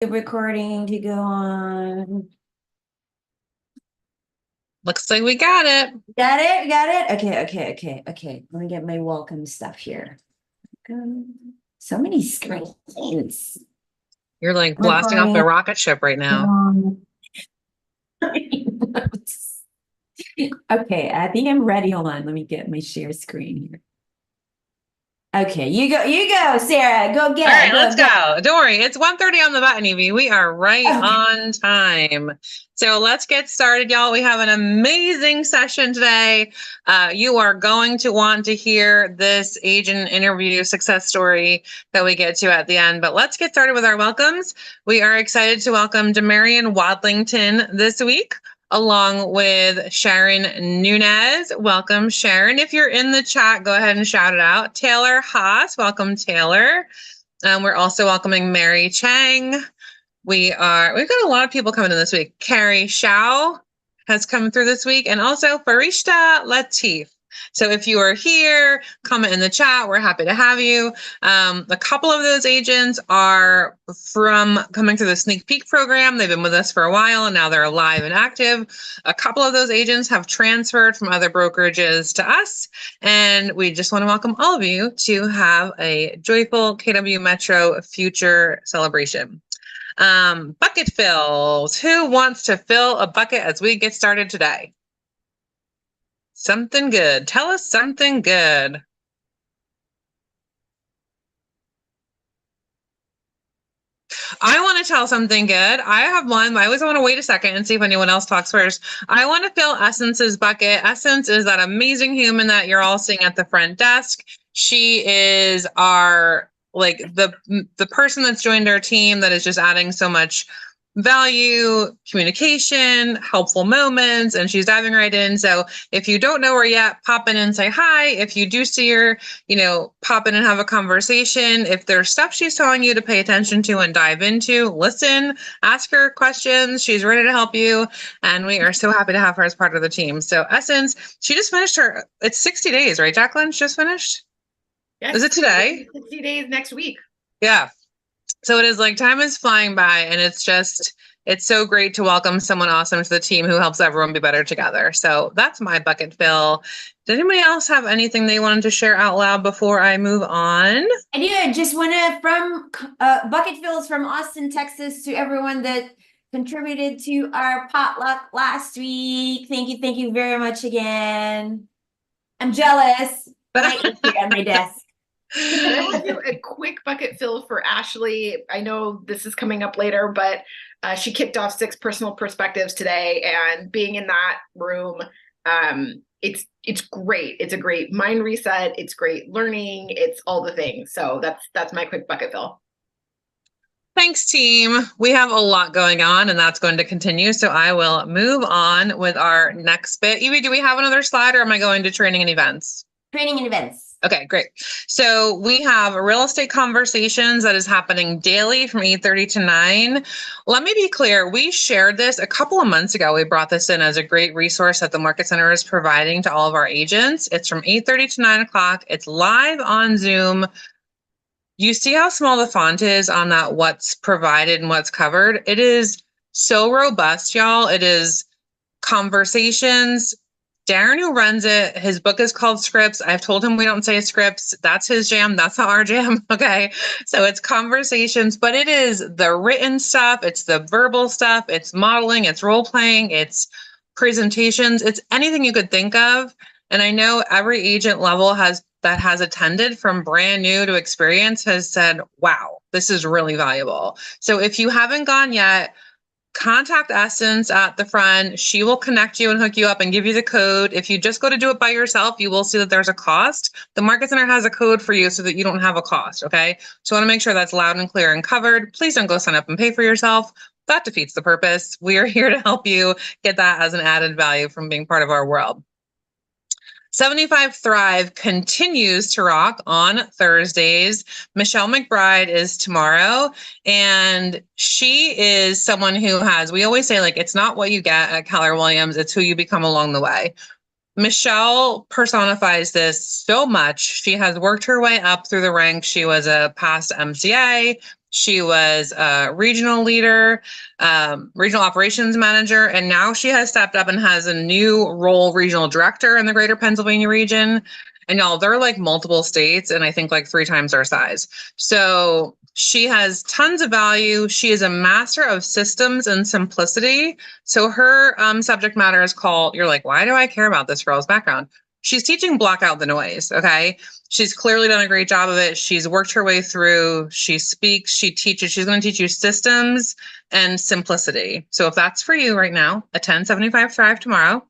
The recording to go on. Looks like we got it. Got it? Got it? Okay. Let me get my welcome stuff here. So many screens. You're like blasting off the Recording. rocket ship right now. Okay, I think I'm ready. Hold on. Let me get my share screen here. Okay, you go, Sarah. Go All get right, it. let's Go. go. Don't worry, it's 1:30 on the button, Evie. We are right Okay. on time. So let's get started, y'all. We have an amazing session today. You are going to want to hear this agent interview success story that we get to at the end. But let's get started with our welcomes. We are excited to welcome Demarion Wadlington this week, along with Sharon Nunez. Welcome, Sharon. If you're in the chat, go ahead and shout it out. Taylor Haas, welcome, Taylor. We're also welcoming Mary Chang. We've got a lot of people coming in this week. Carrie Shao has come through this week, and also Farishta Latif. So if you are here, comment in the chat. We're happy to have you. A couple of those agents are from coming through the Sneak Peek program. They've been with us for a while, and now they're live and active. A couple of those agents have transferred from other brokerages to us, and we just want to welcome all of you to have a joyful KW Metro future celebration. Bucket fills. Who wants to fill a bucket as we get started today? Something good. Tell us something good. I want to tell something good. I have one. I always want to wait a second and see if anyone else talks first. I want to fill Essence's bucket. Essence is that amazing human that you're all seeing at the front desk. She is our the person that's joined our team that is just adding so much value, communication, helpful moments, and she's diving right in. So if you don't know her yet, pop in and say hi. If you do see her, pop in and have a conversation. If there's stuff she's telling you to pay attention to and dive into, listen, ask her questions. She's ready to help you. And we are so happy to have her as part of the team. So Essence, she just finished it's 60 days, right, Jacqueline? She just finished? Yes. Is it today? 60 days next week. Yeah. So it is like time is flying by, and it's so great to welcome someone awesome to the team who helps everyone be better together. So that's my bucket fill. Did anybody else have anything they wanted to share out loud before I move on? I do just want to from bucket fills from Austin, Texas, to everyone that contributed to our potluck last week. Thank you very much again. I'm jealous, but I ate here at my desk. I will do a quick bucket fill for Ashley. I know this is coming up later, but she kicked off 6 personal perspectives today, and being in that room, it's great. It's a great mind reset. It's great learning. It's all the things. So that's my quick bucket fill. Thanks, team. We have a lot going on, and that's going to continue. So I will move on with our next bit. Evie, do we have another slide, or am I going to training and events? Training and events. Okay, great. So we have real estate conversations that is happening daily from 8:30 to 9. Let me be clear. We shared this a couple of months ago. We brought this in as a great resource that the Market Center is providing to all of our agents. It's from 8:30 to 9 o'clock. It's live on Zoom. You see how small the font is on that what's provided and what's covered? It is so robust, y'all. It is conversations. Darren, who runs it, his book is called Scripts. I've told him we don't say scripts. That's his jam. That's not our jam. Okay. So it's conversations, but it is the written stuff. It's the verbal stuff. It's modeling. It's role playing. It's presentations. It's anything you could think of. And I know every agent level has attended, from brand new to experience, has said, wow, this is really valuable. So if you haven't gone yet, contact Essence at the front. She will connect you and hook you up and give you the code. If you just go to do it by yourself, you will see that there's a cost. The Market Center has a code for you so that you don't have a cost, okay? So I want to make sure that's loud and clear and covered. Please don't go sign up and pay for yourself. That defeats the purpose. We are here to help you get that as an added value from being part of our world. 75 Thrive continues to rock on Thursdays. Michelle McBride is tomorrow, and she is someone who we always say, like, it's not what you get at Keller Williams, it's who you become along the way. Michelle personifies this so much. She has worked her way up through the ranks. She was a past MCA. She was a regional leader, regional operations manager, and now she has stepped up and has a new role, regional director in the greater Pennsylvania region. And y'all, they're like multiple states and I think like 3 times our size. So she has tons of value. She is a master of systems and simplicity. So her subject matter is called, you're like, why do I care about this girl's background? She's teaching block out the noise, okay? She's clearly done a great job of it. She's worked her way through. She speaks, she teaches. She's going to teach you systems and simplicity. So if that's for you right now, attend 75 Thrive tomorrow.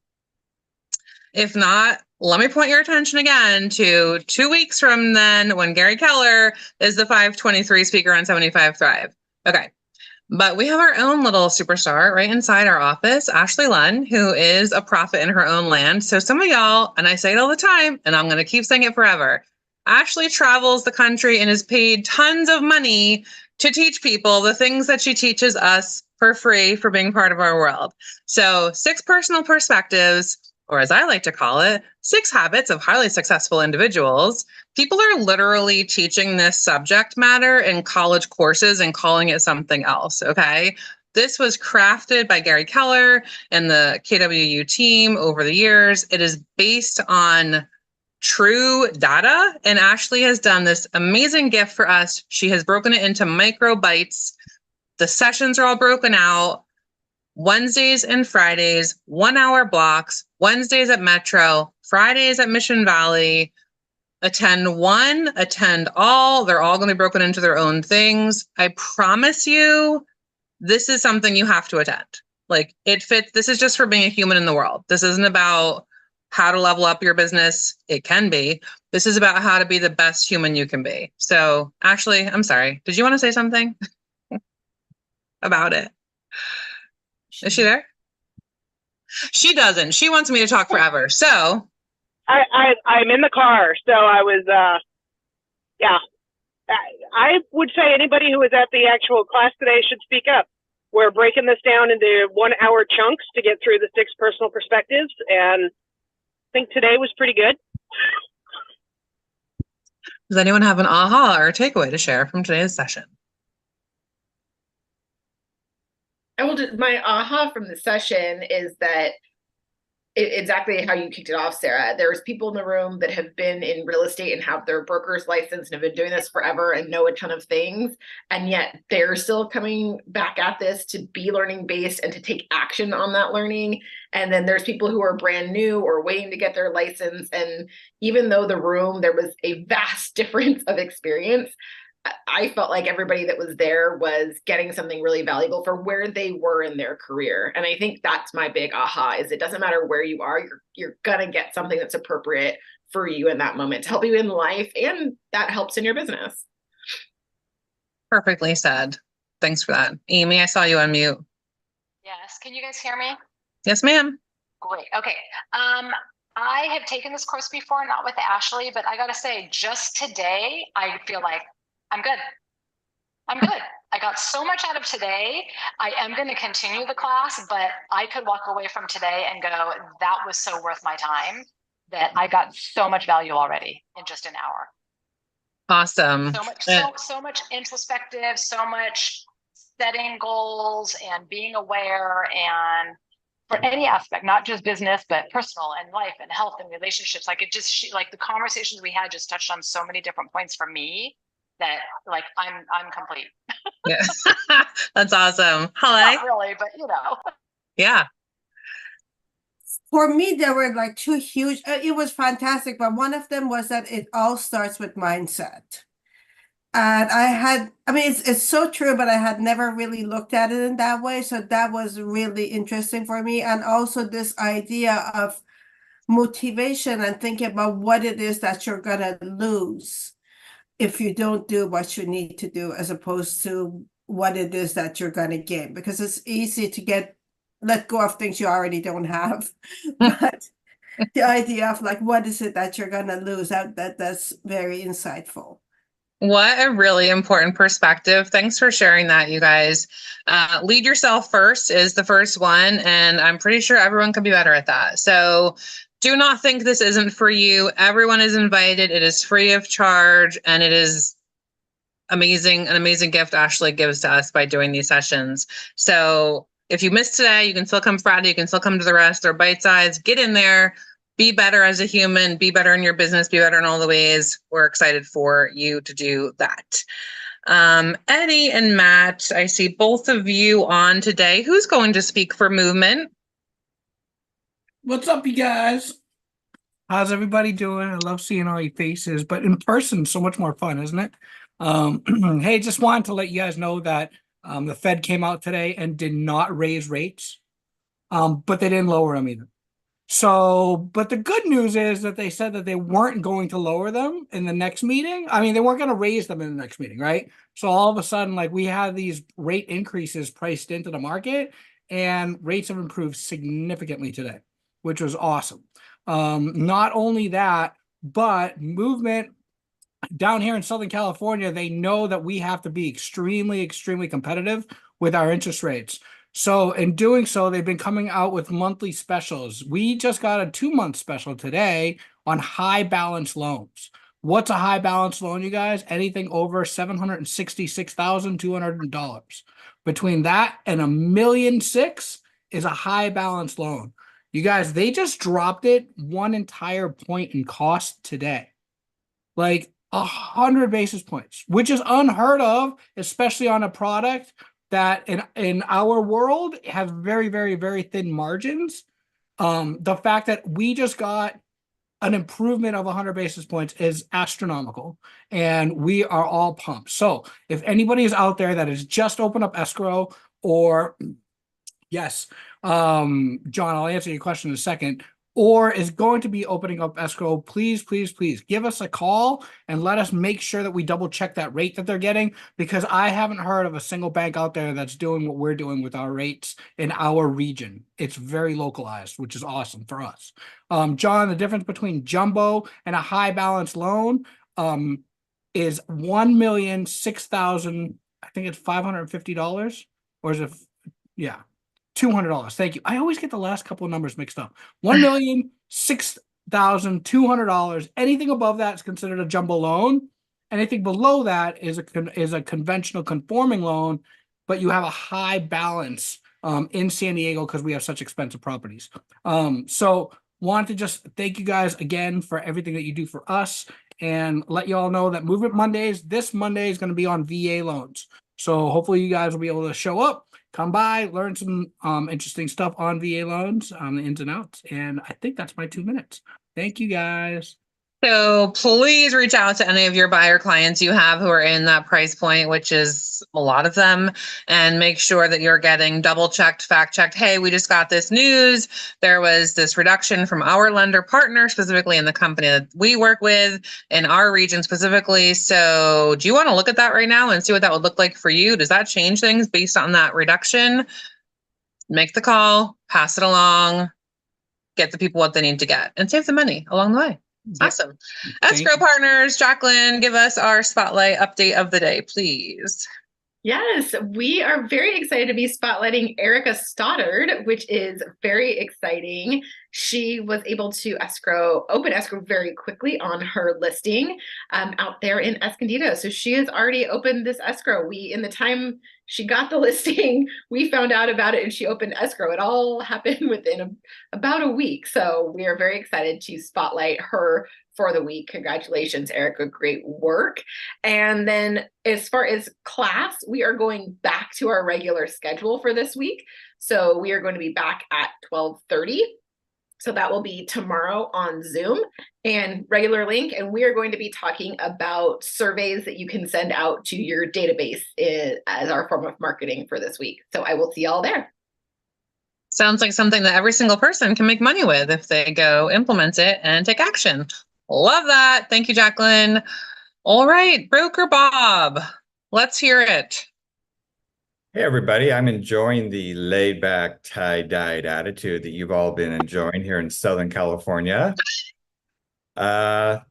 If not, let me point your attention again to 2 weeks from then when Gary Keller is the 523 speaker on 75 Thrive. Okay. But we have our own little superstar right inside our office, Ashley Lunn, who is a prophet in her own land. So some of y'all, and I say it all the time, and I'm going to keep saying it forever, Ashley travels the country and is paid tons of money to teach people the things that she teaches us for free for being part of our world. So 6 personal perspectives, or as I like to call it, 6 habits of highly successful individuals. People are literally teaching this subject matter in college courses and calling it something else, okay? This was crafted by Gary Keller and the KWU team over the years. It is based on true data, and Ashley has done this amazing gift for us. She has broken it into micro bites. The sessions are all broken out. Wednesdays and Fridays, 1-hour blocks, Wednesdays at Metro, Fridays at Mission Valley. Attend one, attend all. They're all going to be broken into their own things. I promise you, this is something you have to attend. Like it fits. This is just for being a human in the world. This isn't about how to level up your business. It can be. This is about how to be the best human you can be. So Ashley, I'm sorry. Did you want to say something about it? Is she there? She doesn't. She wants me to talk forever. So I'm in the car, so I was yeah. I would say anybody who was at the actual class today should speak up. We're breaking this down into 1-hour chunks to get through the 6 personal perspectives, and I think today was pretty good. Does anyone have an aha or takeaway to share from today's session? My aha from the session is that exactly how you kicked it off, Sarah. There's people in the room that have been in real estate and have their broker's license and have been doing this forever and know a ton of things. And yet they're still coming back at this to be learning based and to take action on that learning. And then there's people who are brand new or waiting to get their license. And even though the room, there was a vast difference of experience, I felt like everybody that was there was getting something really valuable for where they were in their career. And I think that's my big aha is it doesn't matter where you are, you're going to get something that's appropriate for you in that moment to help you in life. And that helps in your business. Perfectly said. Thanks for that. Amy, I saw you on mute. Yes. Can you guys hear me? Yes, ma'am. Great. Okay. I have taken this course before, not with Ashley, but I got to say, just today, I feel like I'm good. I'm good. I got so much out of today. I am going to continue the class, but I could walk away from today and go, that was so worth my time that I got so much value already in just an hour. Awesome. So much introspective, so much setting goals and being aware, and for any aspect, not just business, but personal and life and health and relationships. Like it just, like the conversations we had just touched on so many different points for me that like I'm complete. Yeah. That's awesome. Hi. Not really, but you know. Yeah. For me, there were like 2 huge, it was fantastic, but one of them was that it all starts with mindset. And it's so true, but I had never really looked at it in that way. So that was really interesting for me. And also this idea of motivation and thinking about what it is that you're going to lose if you don't do what you need to do, as opposed to what it is that you're going to gain, because it's easy to let go of things you already don't have. But the idea of like, what is it that you're going to lose, that's very insightful. What a really important perspective. Thanks for sharing that, you guys. Lead yourself first is the first one, and I'm pretty sure everyone can be better at that. So do not think this isn't for you. Everyone is invited. It is free of charge, and it is an amazing gift Ashley gives to us by doing these sessions. So if you missed today, you can still come Friday, you can still come to the rest. They're bite size. Get in there, be better as a human, be better in your business, be better in all the ways. We're excited for you to do that. Eddie and Matt, I see both of you on today. Who's going to speak for Movement? What's up, you guys? How's everybody doing? I love seeing all your faces, but in person, so much more fun, isn't it? Hey, just wanted to let you guys know that the Fed came out today and did not raise rates, but they didn't lower them either. So, but the good news is that they said that they weren't going to lower them in the next meeting. I mean, they weren't going to raise them in the next meeting, right? So all of a sudden, like, we have these rate increases priced into the market, and rates have improved significantly today, which was awesome. Not only that, but Movement down here in Southern California, they know that we have to be extremely, extremely competitive with our interest rates. So in doing so, they've been coming out with monthly specials. We just got a 2-month special today on high balance loans. What's a high balance loan, you guys? Anything over $766,200. Between that and $1.6 million is a high balance loan. You guys, they just dropped it 1 entire point in cost today. Like 100 basis points, which is unheard of, especially on a product that in our world has very, very, very thin margins. The fact that we just got an improvement of 100 basis points is astronomical, and we are all pumped. So if anybody is out there that has just opened up escrow, or yes, John, I'll answer your question in a second, or is going to be opening up escrow, please, please, please give us a call and let us make sure that we double check that rate that they're getting, because I haven't heard of a single bank out there that's doing what we're doing with our rates in our region. It's very localized, which is awesome for us. John, the difference between jumbo and a high balance loan is $1,006,000. I think it's $550, or is it? Yeah. $200. Thank you. I always get the last couple of numbers mixed up. $1,006,200. Anything above that is considered a jumbo loan. Anything below that is a conventional conforming loan, but you have a high balance in San Diego because we have such expensive properties. So want to just thank you guys again for everything that you do for us, and let you all know that Movement Mondays, this Monday is going to be on VA loans. So hopefully you guys will be able to show up, come by, learn some interesting stuff on VA loans, on the ins and outs. And I think that's my 2 minutes. Thank you, guys. So please reach out to any of your buyer clients you have who are in that price point, which is a lot of them, and make sure that you're getting double checked, fact checked. Hey, we just got this news. There was this reduction from our lender partner, specifically in the company that we work with in our region specifically. So do you want to look at that right now and see what that would look like for you? Does that change things based on that reduction? Make the call, pass it along, get the people what they need to get, and save the money along the way. Awesome. Escrow partners, Jacqueline, give us our spotlight update of the day, please. Yes, we are very excited to be spotlighting Erica Stoddard, which is very exciting. She was able to open escrow very quickly on her listing out there in Escondido. So she has already opened this escrow. In the time she got the listing, we found out about it and she opened escrow. It all happened within about a week. So we are very excited to spotlight her for the week. Congratulations, Erica. Great work. And then as far as class, we are going back to our regular schedule for this week. So we are going to be back at 12:30. So that will be tomorrow on Zoom, and regular link. And we are going to be talking about surveys that you can send out to your database as our form of marketing for this week. So I will see y'all there. Sounds like something that every single person can make money with if they go implement it and take action. Love that. Thank you, Jacqueline. All right, Broker Bob, let's hear it. Hey, everybody. I'm enjoying the laid-back, tie-dyed attitude that you've all been enjoying here in Southern California. A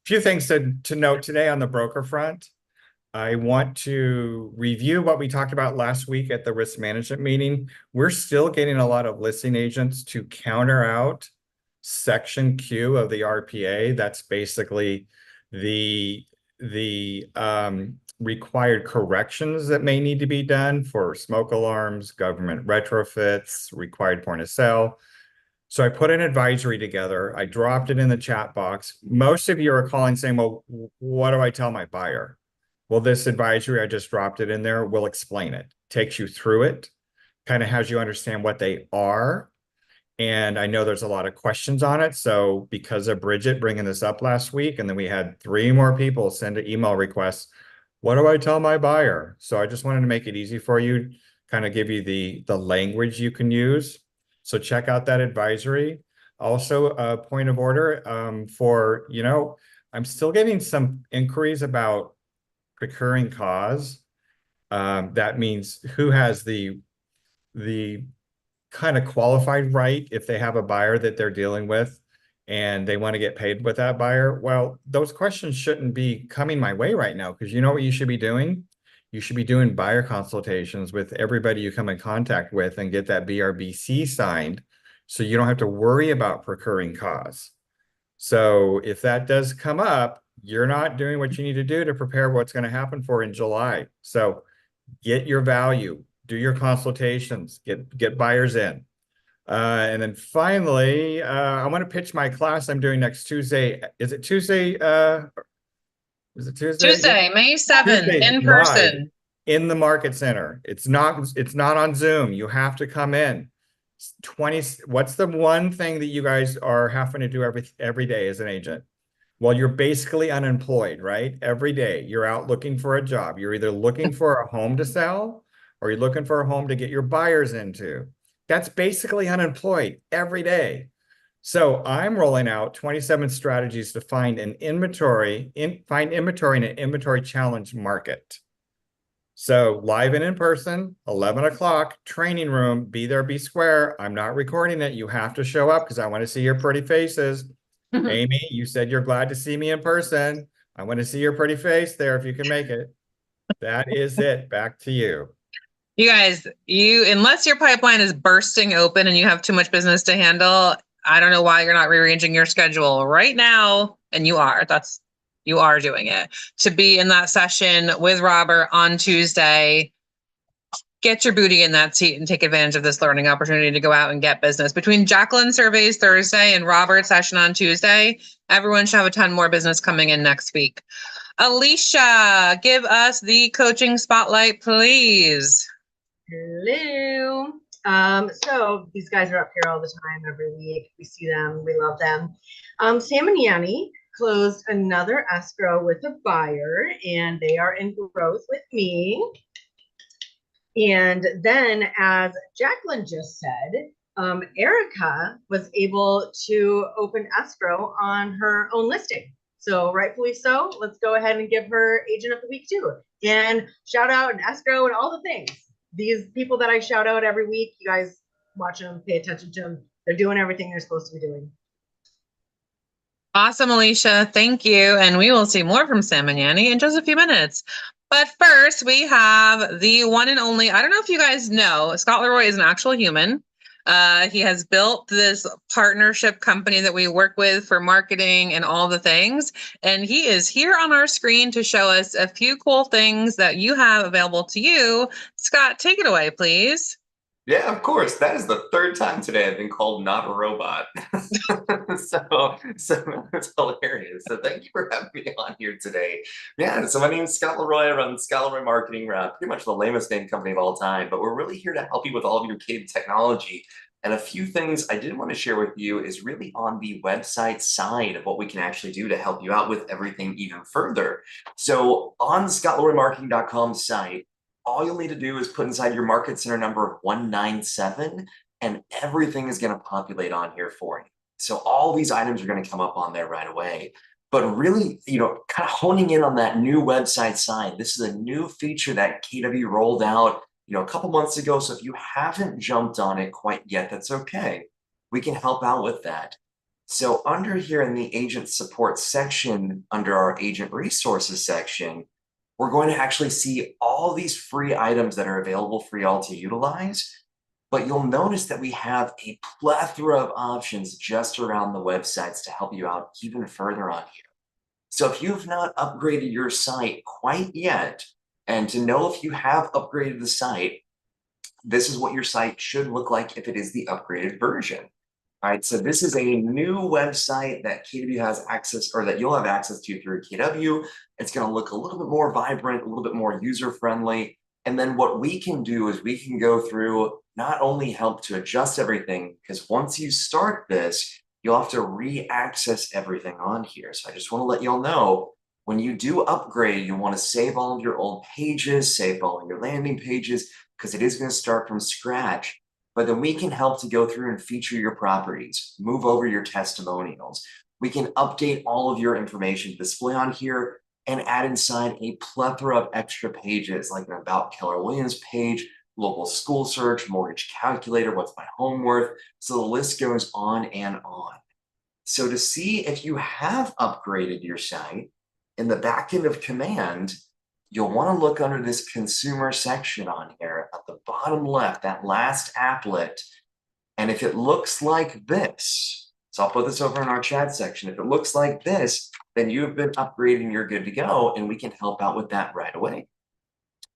few things to note today on the broker front. I want to review what we talked about last week at the risk management meeting. We're still getting a lot of listing agents to counter out Section Q of the RPA. That's basically the the required corrections that may need to be done for smoke alarms, government retrofits, required point of sale. So I put an advisory together. I dropped it in the chat box. Most of you are calling saying, well, what do I tell my buyer? Well, this advisory, I just dropped it in there, will explain it, takes you through it, kind of has you understand what they are. And I know there's a lot of questions on it. So because of Bridget bringing this up last week, and then we had 3 more people send an email request, what do I tell my buyer? So I just wanted to make it easy for you, kind of give you the language you can use. So check out that advisory. Also, a point of order for, I'm still getting some inquiries about procuring cause. That means who has the kind of qualified right if they have a buyer that they're dealing with and they want to get paid with that buyer. Well, those questions shouldn't be coming my way right now, because you know what you should be doing? You should be doing buyer consultations with everybody you come in contact with and get that BRBC signed so you don't have to worry about procuring cause. So if that does come up, you're not doing what you need to do to prepare what's going to happen for in July. So get your value, do your consultations, get buyers in. And then finally, I want to pitch my class I'm doing next Tuesday. Is it Tuesday? Is it Tuesday? Tuesday, May 7th, Tuesday, in live person. in the market center. It's not on Zoom. You have to come in. 20. What's the one thing that you guys are having to do every day as an agent? Well, you're basically unemployed, right? Every day you're out looking for a job. You're either looking for a home to sell or you're looking for a home to get your buyers into. That's basically unemployed every day. So I'm rolling out 27 strategies to find an inventory, find inventory in an inventory challenge market. So live and in person, 11 o'clock, training room, be there, be square. I'm not recording it. You have to show up because I want to see your pretty faces. Amy, you said you're glad to see me in person. I want to see your pretty face there if you can make it. That is it. Back to you. You guys, unless your pipeline is bursting open and you have too much business to handle, I don't know why you're not rearranging your schedule right now. And you are doing it to be in that session with Robert on Tuesday. Get your booty in that seat and take advantage of this learning opportunity to go out and get business. Between Jacqueline's surveys Thursday and Robert's session on Tuesday, everyone should have a ton more business coming in next week. Alicia, give us the coaching spotlight, please. Hello. So these guys are up here all the time, every week. We see them, we love them. Sam and Yanni closed another escrow with a buyer, and they are in growth with me. And then, as Jacqueline just said, Erica was able to open escrow on her own listing. So rightfully so, let's go ahead and give her Agent of the Week too. And shout out and escrow and all the things. These people that I shout out every week, you guys watch them, pay attention to them. They're doing everything they're supposed to be doing. Awesome, Alicia. Thank you. And we will see more from Sam and Yanni in just a few minutes. But first, we have the one and only, I don't know if you guys know, Scott Leroy is an actual human. He has built this partnership company that we work with for marketing and all the things. And he is here on our screen to show us a few cool things that you have available to you. Scott, take it away, please. Yeah, of course. That is the 3rd time today I've been called not a robot. so it's hilarious. So thank you for having me on here today. Yeah, so my name is Scott Leroy. I run Scott Leroy Marketing. We're pretty much the lamest named company of all time, but we're really here to help you with all of your kid technology. And a few things I did want to share with you is really on the website side of what we can actually do to help you out with everything even further. So on the scottleroymarketing.com site, all you'll need to do is put inside your market center number of 197, and everything is going to populate on here for you. So all these items are going to come up on there right away. But really, kind of honing in on that new website side, this is a new feature that KW rolled out, a couple months ago. So if you haven't jumped on it quite yet, that's okay. We can help out with that. So under here in the agent support section, under our agent resources section, we're going to actually see all these free items that are available for y'all to utilize. But you'll notice that we have a plethora of options just around the websites to help you out even further on here. So if you've not upgraded your site quite yet, and to know if you have upgraded the site, this is what your site should look like if it is the upgraded version. All right, so this is a new website that KW has access, or that you'll have access to through KW. It's going to look a little bit more vibrant, a little bit more user-friendly. And then what we can do is we can go through, not only help to adjust everything, because once you start this, you'll have to re-access everything on here. So I just want to let y'all know, when you do upgrade, you want to save all of your old pages, save all of your landing pages, because it is going to start from scratch. But then we can help to go through and feature your properties, move over your testimonials. We can update all of your information, display on here, and add inside a plethora of extra pages, like an About Keller Williams page, local school search, mortgage calculator, what's my home worth. So the list goes on and on. So to see if you have upgraded your site, in the back end of Command, you'll want to look under this consumer section on here at the bottom left, that last applet. And if it looks like this, so I'll put this over in our chat section. If it looks like this, then you've been upgraded and you're good to go, and we can help out with that right away.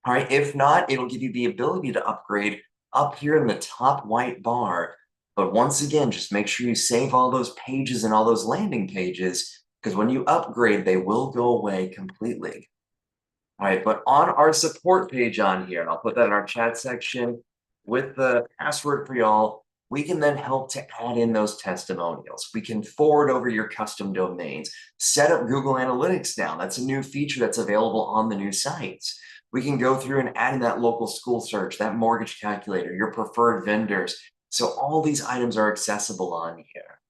All right, if not, it'll give you the ability to upgrade up here in the top white bar. But once again, just make sure you save all those pages and all those landing pages, because when you upgrade, they will go away completely. All right, but on our support page on here, and I'll put that in our chat section with the password for y'all, we can then help to add in those testimonials. We can forward over your custom domains, set up Google Analytics now. That's a new feature that's available on the new sites. We can go through and add in that local school search, that mortgage calculator, your preferred vendors. So all these items are accessible on here.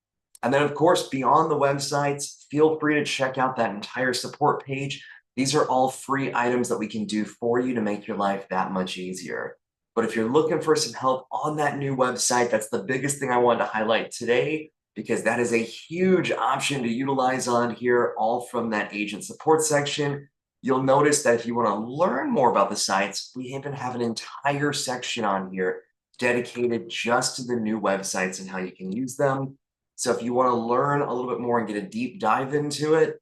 And then, of course, beyond the websites, feel free to check out that entire support page. These are all free items that we can do for you to make your life that much easier. But if you're looking for some help on that new website, that's the biggest thing I wanted to highlight today, because that is a huge option to utilize on here, all from that agent support section. You'll notice that if you want to learn more about the sites, we even have an entire section on here dedicated just to the new websites and how you can use them. So if you want to learn a little bit more and get a deep dive into it,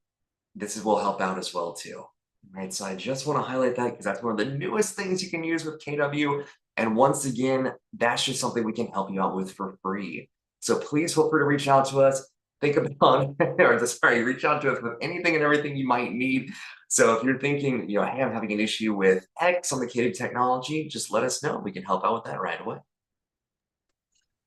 this will help out as well too. All right, so I just want to highlight that because that's one of the newest things you can use with KW. And once again, that's just something we can help you out with for free. So please feel free to reach out to us. Think about, reach out to us with anything and everything you might need. So if you're thinking, hey, I'm having an issue with X on the KW technology, just let us know. We can help out with that right away.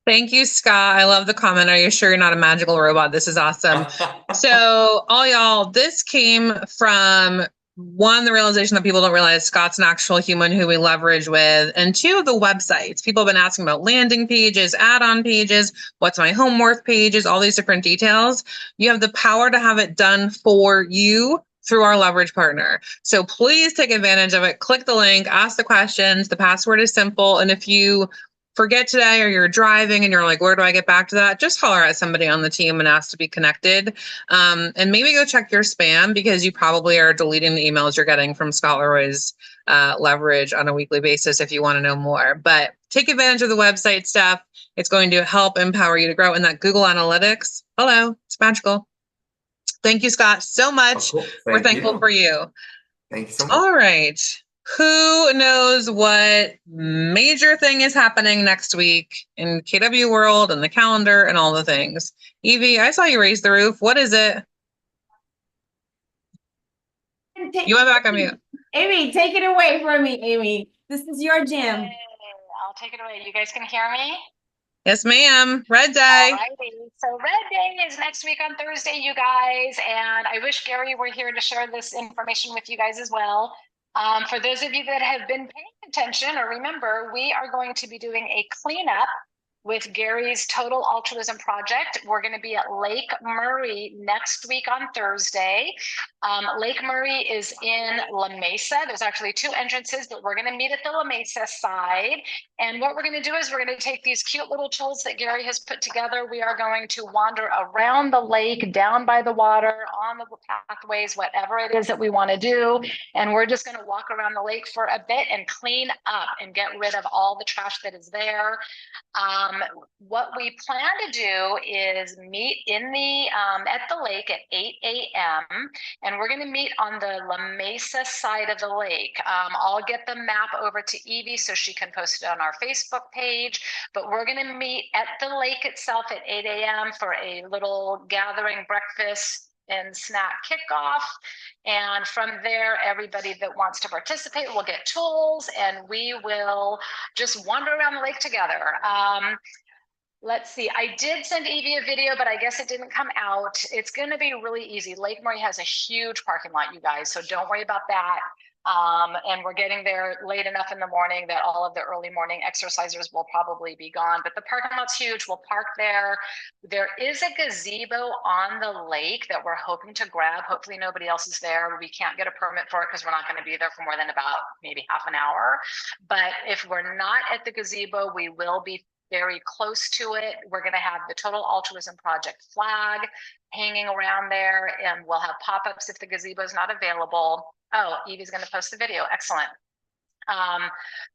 Thank you, Scott. I love the comment. Are you sure you're not a magical robot? This is awesome. So all y'all, this came from one, the realization that people don't realize Scott's an actual human who we leverage with, and two, the websites. People have been asking about landing pages, add-on pages, what's my home worth pages, all these different details. You have the power to have it done for you through our leverage partner. So please take advantage of it. Click the link, ask the questions. The password is simple. And if you forget today or you're driving and you're like, where do I get back to that? Just holler at somebody on the team and ask to be connected. And maybe go check your spam, because you probably are deleting the emails you're getting from Scott Leroy's leverage on a weekly basis if you want to know more. But take advantage of the website stuff. It's going to help empower you to grow. And that Google Analytics, hello, it's magical. Thank you, Scott, so much. Oh, cool. We're thankful for you. Thank you so much. All right. Who knows what major thing is happening next week in KW world and the calendar and all the things? Evie, I saw you raise the roof. What is it? You went back on mute. Amy, take it away from me, Amy. This is your gym. Hey, I'll take it away. You guys can hear me? Yes, ma'am. Red Day. Alrighty. So Red Day is next week on Thursday, you guys. And I wish Gary were here to share this information with you guys as well. For those of you that have been paying attention or remember, we are going to be doing a cleanup with Gary's Total Altruism Project. We're going to be at Lake Murray next week on Thursday. Lake Murray is in La Mesa. There's actually two entrances, but we're going to meet at the La Mesa side. And what we're going to do is we're going to take these cute little tools that Gary has put together. We are going to wander around the lake, down by the water, on the pathways, whatever it is that we want to do. And we're just going to walk around the lake for a bit and clean up and get rid of all the trash that is there. what we plan to do is meet in the at the lake at 8 a.m. and we're going to meet on the La Mesa side of the lake. I'll get the map over to Evie so she can post it on our Facebook page, but we're going to meet at the lake itself at 8 a.m. for a little gathering breakfast and snack kickoff. And from there, everybody that wants to participate will get tools and we will just wander around the lake together. Let's see, I did send Evie a video, but I guess it didn't come out. It's going to be really easy. Lake Murray has a huge parking lot, you guys, so don't worry about that. And we're getting there late enough in the morning that all of the early morning exercisers will probably be gone, but the parking lot's huge. We'll park there. There is a gazebo on the lake that we're hoping to grab. Hopefully nobody else is there. We can't get a permit for it because we're not going to be there for more than about maybe half an hour. But if we're not at the gazebo, we will be very close to it. We're going to have the Total Altruism Project flag hanging around there, and we'll have pop-ups if the gazebo is not available. Oh, Evie's going to post the video. Excellent.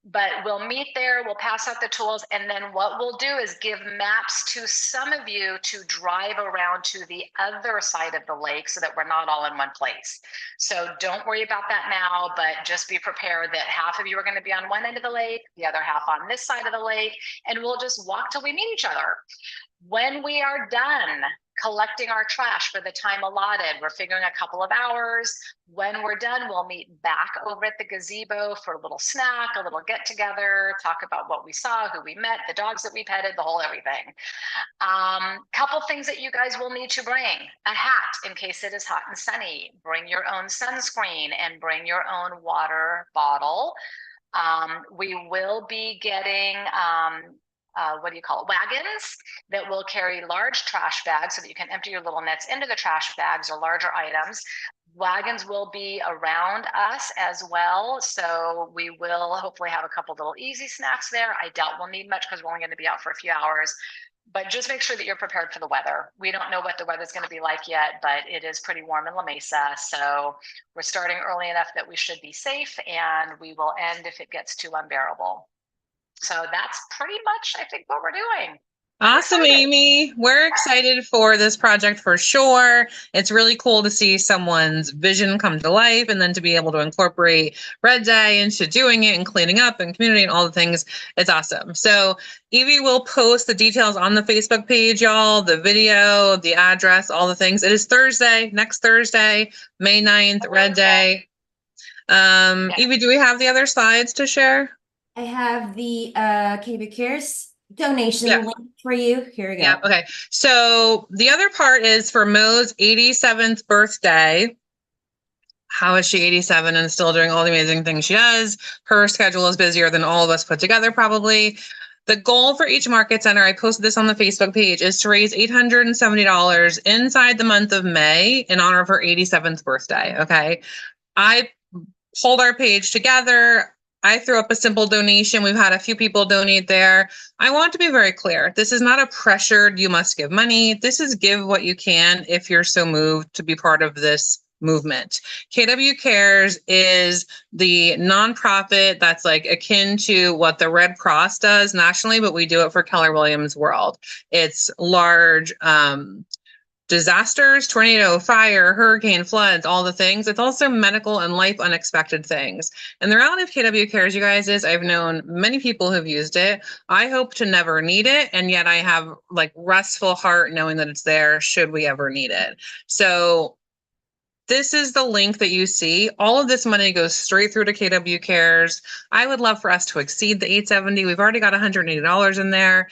But we'll meet there, we'll pass out the tools, and then what we'll do is give maps to some of you to drive around to the other side of the lake so that we're not all in one place. So don't worry about that now, but just be prepared that half of you are going to be on one end of the lake, the other half on this side of the lake, and we'll just walk till we meet each other. When we are done collecting our trash for the time allotted, we're figuring a couple of hours. When we're done, we'll meet back over at the gazebo for a little snack, a little get together, talk about what we saw, who we met, the dogs that we petted, the whole everything. Couple things that you guys will need to bring: a hat in case it is hot and sunny, bring your own sunscreen, and bring your own water bottle. We will be getting wagons that will carry large trash bags so that you can empty your little nets into the trash bags or larger items. Wagons will be around us as well, so we will hopefully have a couple little easy snacks there. I doubt we'll need much because we're only going to be out for a few hours, but just make sure that you're prepared for the weather. We don't know what the weather's going to be like yet, but it is pretty warm in La Mesa, so we're starting early enough that we should be safe, and we will end if it gets too unbearable. So that's pretty much, I think, what we're doing. Awesome, Amy. We're excited for this project for sure. It's really cool to see someone's vision come to life and then to be able to incorporate Red Day into doing it and cleaning up and community and all the things. It's awesome. So Evie will post the details on the Facebook page, y'all, the video, the address, all the things. It is Thursday, next Thursday, May 9th, Red Day. Evie, do we have the other slides to share? I have the KB Cares donation link for you. Here we go. Yeah, okay. So the other part is for Mo's 87th birthday. How is she 87 and still doing all the amazing things she does? Her schedule is busier than all of us put together, probably. The goal for each market center, I posted this on the Facebook page, is to raise $870 inside the month of May in honor of her 87th birthday, okay? I pulled our page together. I threw up a simple donation. We've had a few people donate there. I want to be very clear. This is not a pressured, you must give money. This is give what you can if you're so moved to be part of this movement. KW Cares is the nonprofit that's like akin to what the Red Cross does nationally, but we do it for Keller Williams World. It's large, disasters, tornado, fire, hurricane, floods, all the things. It's also medical and life unexpected things. And the reality of KW Cares, you guys, is I've known many people who've used it. I hope to never need it. And yet I have like restful heart knowing that it's there should we ever need it. So this is the link that you see. All of this money goes straight through to KW Cares. I would love for us to exceed the $870. We've already got $180 in there.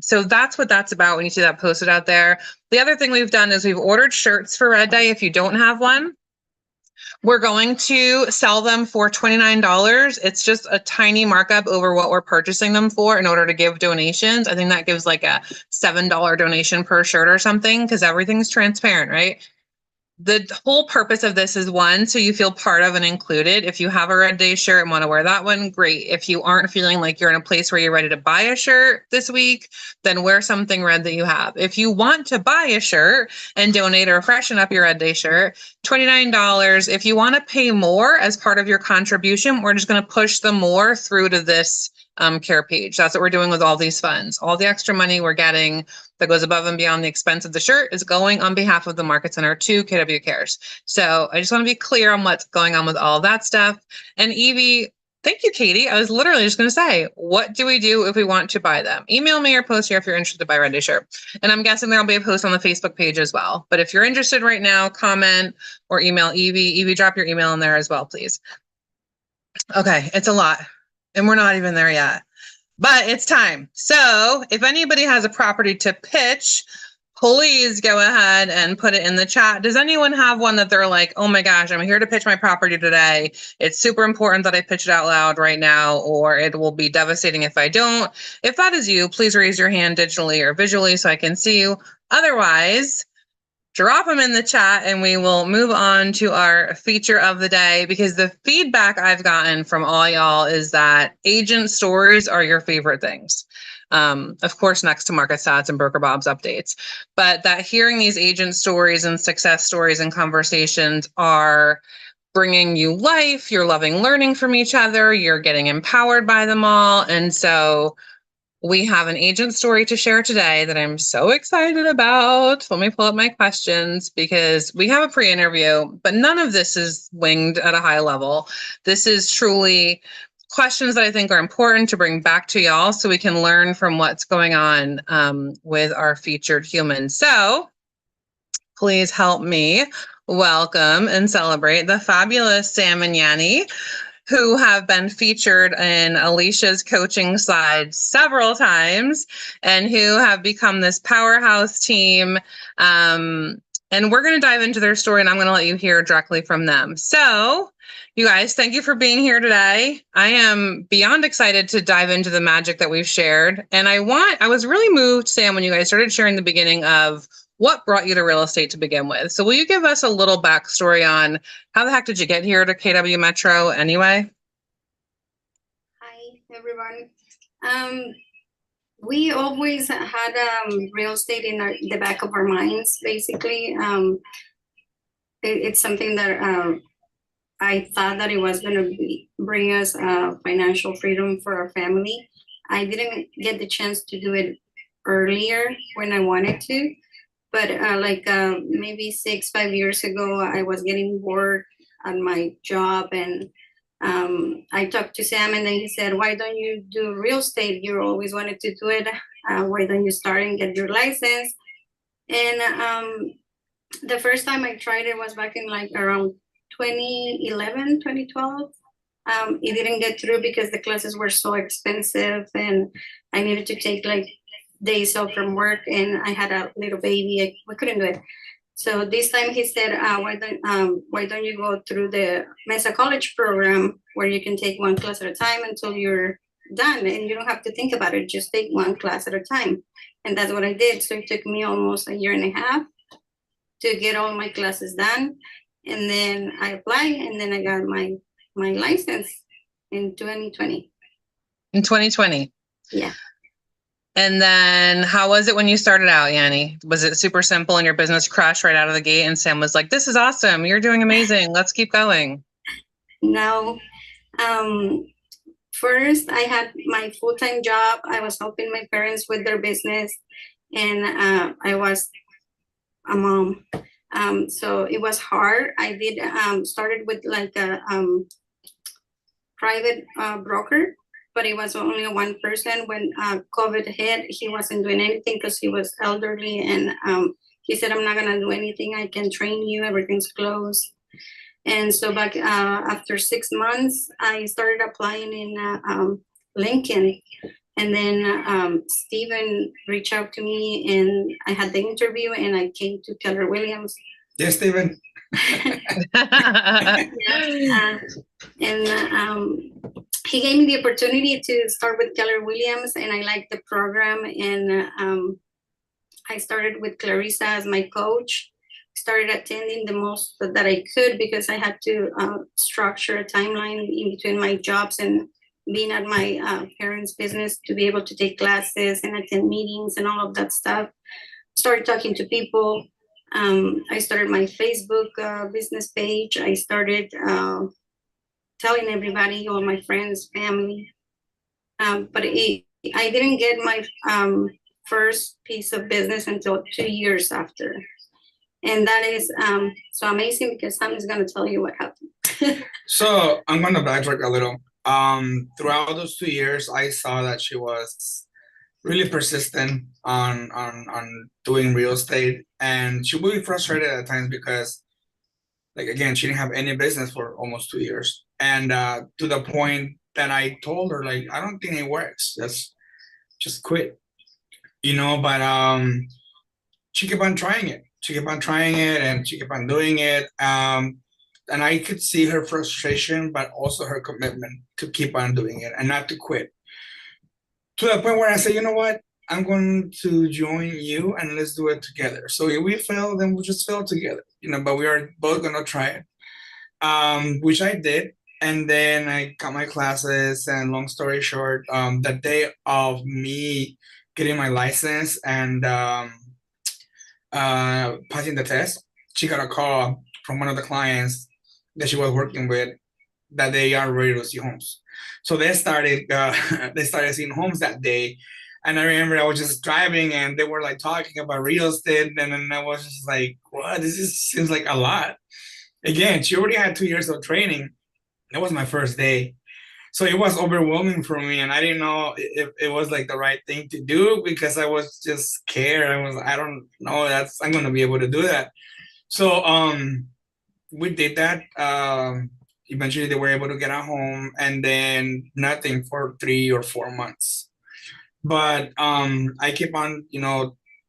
So that's what that's about when you see that posted out there. The other thing we've done is we've ordered shirts for Red Day. If you don't have one, we're going to sell them for $29. It's just a tiny markup over what we're purchasing them for in order to give donations. I think that gives like a $7 donation per shirt or something because everything's transparent, right? The whole purpose of this is one, so you feel part of and included. If you have a Red Day shirt and want to wear that one, great. If you aren't feeling like you're in a place where you're ready to buy a shirt this week, then wear something red that you have. If you want to buy a shirt and donate or freshen up your Red Day shirt, $29. If you want to pay more as part of your contribution, we're just going to push the more through to this care page. That's what we're doing with all these funds. All the extra money we're getting that goes above and beyond the expense of the shirt is going on behalf of the Market Center to KW Cares. So I just want to be clear on what's going on with all of that stuff. And Evie, thank you, Katie. I was literally just going to say, what do we do if we want to buy them? Email me or post here if you're interested to buy a Red Day shirt. And I'm guessing there'll be a post on the Facebook page as well. But if you're interested right now, comment or email Evie. Evie, drop your email in there as well, please. Okay, it's a lot. And we're not even there yet. But it's time. So if anybody has a property to pitch, please go ahead and put it in the chat. Does anyone have one that they're like, oh my gosh, I'm here to pitch my property today. It's super important that I pitch it out loud right now, or it will be devastating if I don't. If that is you, please raise your hand digitally or visually so I can see you. Otherwise, drop them in the chat and we will move on to our feature of the day, because the feedback I've gotten from all y'all is that agent stories are your favorite things. Of course, next to market stats and Broker Bob's updates, but that hearing these agent stories and success stories and conversations are bringing you life. You're loving learning from each other. You're getting empowered by them all. And so we have an agent story to share today that I'm so excited about. Let me pull up my questions because we have a pre-interview, but none of this is winged at a high level. This is truly questions that I think are important to bring back to y'all so we can learn from what's going on with our featured humans. So please help me welcome and celebrate the fabulous Sam and Yanni, who have been featured in Alicia's coaching slides several times and who have become this powerhouse team. And we're going to dive into their story and I'm going to let you hear directly from them. So you guys, thank you for being here today. I am beyond excited to dive into the magic that we've shared. And I was really moved, Sam, when you guys started sharing the beginning of what brought you to real estate to begin with. So will you give us a little backstory on how the heck did you get here to KW Metro anyway? Hi, everyone. We always had real estate in the back of our minds, basically. It's something that I thought that it was going to bring us financial freedom for our family. I didn't get the chance to do it earlier when I wanted to. But maybe 5 years ago, I was getting bored at my job, and I talked to Sam, and then he said, "Why don't you do real estate? You always wanted to do it. Why don't you start and get your license?" And the first time I tried it was back in around 2011, 2012. It didn't get through because the classes were so expensive, and I needed to take days off from work, and I had a little baby. I couldn't do it. So this time he said, why don't you go through the Mesa College program where you can take one class at a time until you're done, and you don't have to think about it, just take one class at a time. And that's what I did. So it took me almost a year and a half to get all my classes done. And then I applied, and then I got my license in 2020. In 2020? Yeah. And then how was it when you started out, Yanni? Was it super simple and your business crushed right out of the gate and Sam was like, this is awesome. You're doing amazing. Let's keep going. No. First, I had my full-time job. I was helping my parents with their business, and I was a mom. So it was hard. I did started with a private broker, but it was only one person. When COVID hit, he wasn't doing anything because he was elderly, and he said, "I'm not gonna do anything. I can train you. Everything's closed." And so back after 6 months, I started applying in LinkedIn, and then Stephen reached out to me, and I had the interview, and I came to Keller Williams. Yes, Stephen. He gave me the opportunity to start with Keller Williams, and I liked the program. And I started with Clarissa as my coach. Started attending the most that I could because I had to structure a timeline in between my jobs and being at my parents' business to be able to take classes and attend meetings and all of that stuff. Started talking to people. I started my Facebook business page. I started telling everybody, all my friends, family. But I didn't get my first piece of business until 2 years after. And that is so amazing because Sam is going to tell you what happened. So I'm going to backtrack a little. Throughout those 2 years, I saw that she was really persistent on doing real estate, and she would be frustrated at times because, like, again, she didn't have any business for almost 2 years, and to the point that I told her, like, I don't think it works. Just quit, But she kept on trying it. She kept on trying it, and she kept on doing it. And I could see her frustration, but also her commitment to keep on doing it and not to quit. To the point where I said, you know what? I'm going to join you and let's do it together. So if we fail, then we'll just fail together, but we are both going to try it, which I did. And then I got my classes, and long story short, the day of me getting my license and passing the test, she got a call from one of the clients that she was working with that they are ready to see homes. So they started seeing homes that day. And I remember I was just driving and they were like talking about real estate. And then I was just like, what? Seems like a lot. Again, she already had 2 years of training. It was my first day. So it was overwhelming for me. And I didn't know if it was like the right thing to do because I was just scared. I don't know I'm going to be able to do that. So we did that. Eventually they were able to get a home, and then nothing for 3 or 4 months. But I keep on,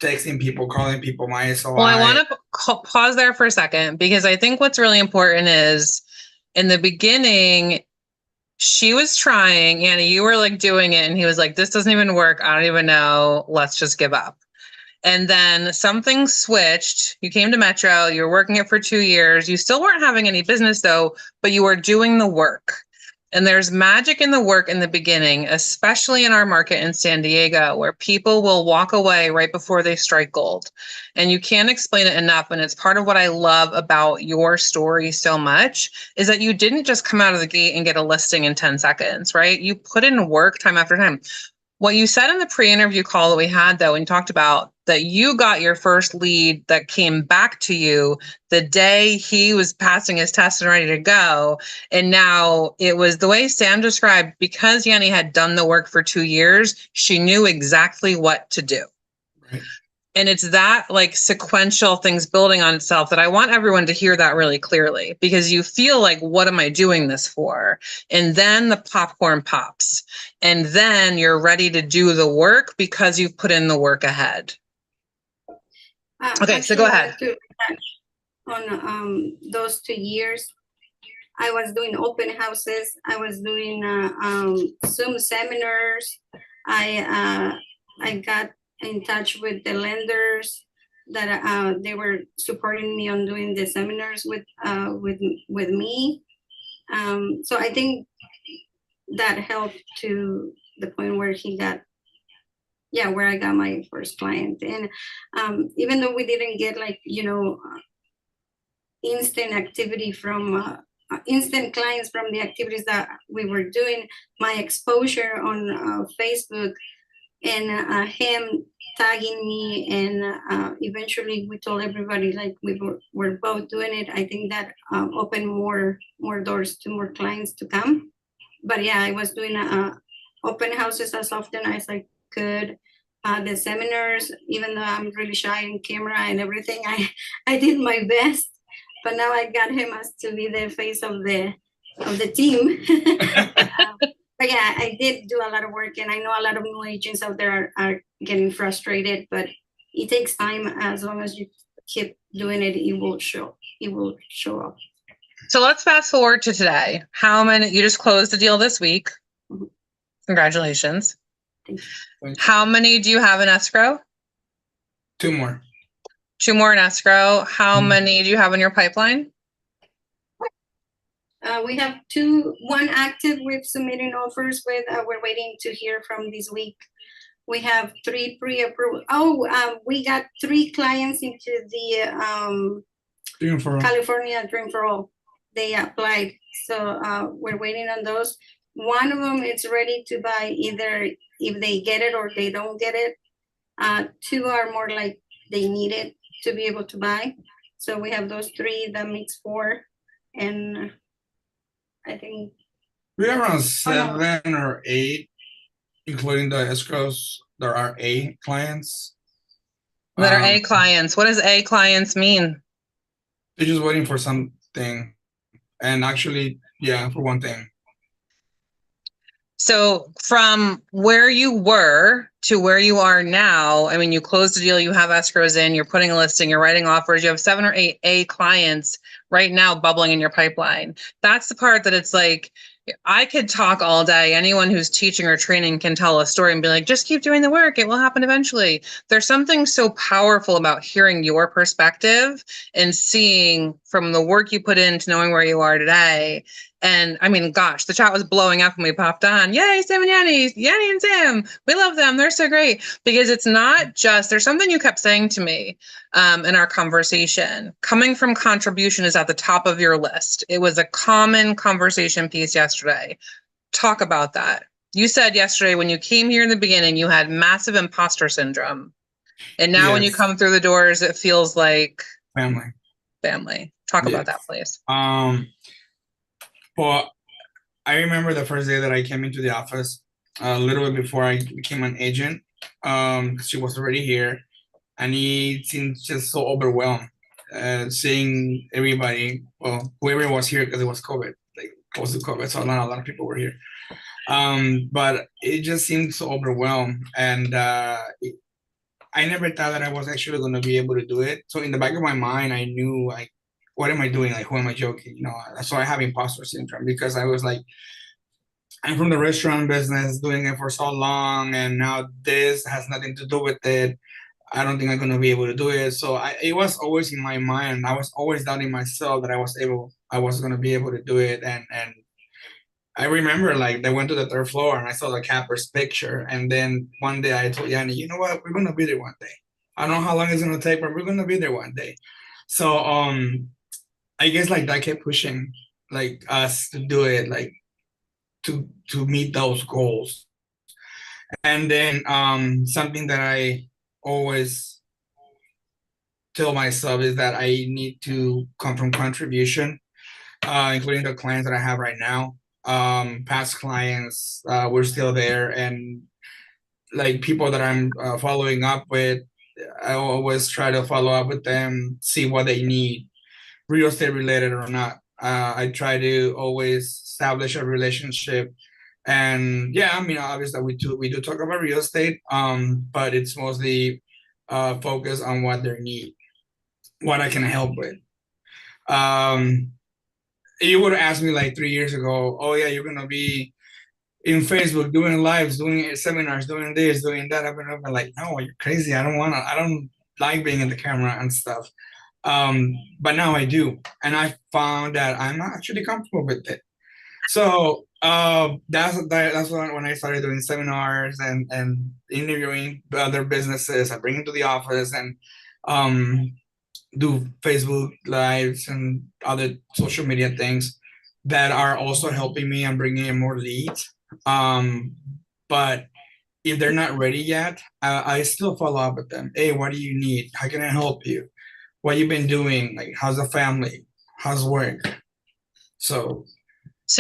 texting people, calling people. Well, I want to pause there for a second, because I think what's really important is in the beginning, she was trying, Annie, you were like doing it, and he was like, this doesn't even work. I don't even know. Let's just give up. And then something switched. You came to Metro, you were working it for 2 years. You still weren't having any business though, but you were doing the work. And there's magic in the work in the beginning, especially in our market in San Diego, where people will walk away right before they strike gold. And you can't explain it enough. And it's part of what I love about your story so much, is that you didn't just come out of the gate and get a listing in 10 seconds, right? You put in work time after time. What you said in the pre-interview call that we had, though, and you talked about that you got your first lead that came back to you the day he was passing his test and ready to go. And now it was the way Sam described, because Yanni had done the work for 2 years, she knew exactly what to do. Right. And it's that like sequential things building on itself that I want everyone to hear that really clearly, because you feel like, what am I doing this for? And then the popcorn pops, and then you're ready to do the work because you've put in the work ahead. Okay, so go ahead. On those 2 years, I was doing open houses. I was doing Zoom seminars. I got in touch with the lenders that they were supporting me on doing the seminars with me. So I think that helped to the point where where I got my first client. And even though we didn't get instant activity from instant clients from the activities that we were doing, my exposure on Facebook and him tagging me, and eventually we told everybody like we were both doing it. I think that opened more doors to more clients to come. But yeah, I was doing open houses as often as I could. The seminars, even though I'm really shy on camera and everything, I did my best. But now I got him as to be the face of the team. But yeah, I did do a lot of work, and I know a lot of new agents out there are getting frustrated, but it takes time. As long as you keep doing it, it will show up. So let's fast forward to today. How many, you just closed the deal this week. Mm-hmm. Congratulations. Thank you. How many do you have in escrow? 2 more. 2 more in escrow. How many do you have in your pipeline? We have one active with submitting offers with. We're waiting to hear from this week. We have 3 pre-approved. We got 3 clients into the California Dream for All. They applied, so we're waiting on those. one of them is ready to buy either if they get it or they don't get it. Two are more like they need it to be able to buy. So we have those three, that makes four. And I think We have around 7 or 8, including the escrows. There are 8 clients. That are A clients. What does A clients mean? They're just waiting for something. And actually, yeah, for one thing. So from where you were to where you are now, I mean, you closed the deal, you have escrows in, you're putting a listing, you're writing offers, you have 7 or 8 A clients right now bubbling in your pipeline. That's the part that it's like, I could talk all day. Anyone who's teaching or training can tell a story and be like, just keep doing the work. It will happen eventually. There's something so powerful about hearing your perspective and seeing from the work you put into knowing where you are today. And I mean, gosh, the chat was blowing up when we popped on. Yay, Sam and Yanni, Yanni and Sam. We love them. They're so great. Because it's not just, there's something you kept saying to me in our conversation. Coming from contribution is at the top of your list. It was a common conversation piece yesterday. Talk about that. You said yesterday when you came here in the beginning, you had massive imposter syndrome. And now when you Yes. come through the doors, it feels like family. Talk Yes. about that, please. Well, I remember the first day that I came into the office, a little bit before I became an agent. She was already here, and he seemed just so overwhelmed, seeing everybody. Well, whoever was here, because it was COVID, like close to COVID, so not a lot of people were here. But it just seemed so overwhelmed, and I never thought that I was actually going to be able to do it. So in the back of my mind, I knew, like, what am I doing? Like, who am I joking? You know, so I have imposter syndrome, because I was like, I'm from the restaurant business, doing it for so long, and now this has nothing to do with it. I don't think I'm gonna be able to do it. So it was always in my mind. I was always doubting myself that I was gonna be able to do it. And I remember, like, they went to the 3rd floor and I saw the capper's picture. And then one day I told Yanni, you know what, we're gonna be there one day. I don't know how long it's gonna take, but we're gonna be there one day. So I guess, like, that kept pushing, like, us to do it, like, to meet those goals. And then something that I always tell myself is that I need to come from contribution, including the clients that I have right now. Past clients, we're still there, and like people that I'm following up with, I always try to follow up with them, see what they need, real estate related or not. I try to always establish a relationship. And yeah, I mean, obviously we do talk about real estate, but it's mostly focused on what they need, what I can help with. You would have asked me like 3 years ago, oh yeah, you're gonna be in Facebook doing lives, doing seminars, doing this, doing that. I've been like, no, you're crazy. I don't like being in the camera and stuff. But now I do, and I found that I'm actually comfortable with it. So that's when I started doing seminars and interviewing other businesses. I bring them to the office and do Facebook lives and other social media things that are also helping me and bringing in more leads. But if they're not ready yet, I still follow up with them. Hey, what do you need? How can I help you? What you been doing? Like, how's the family? How's work? So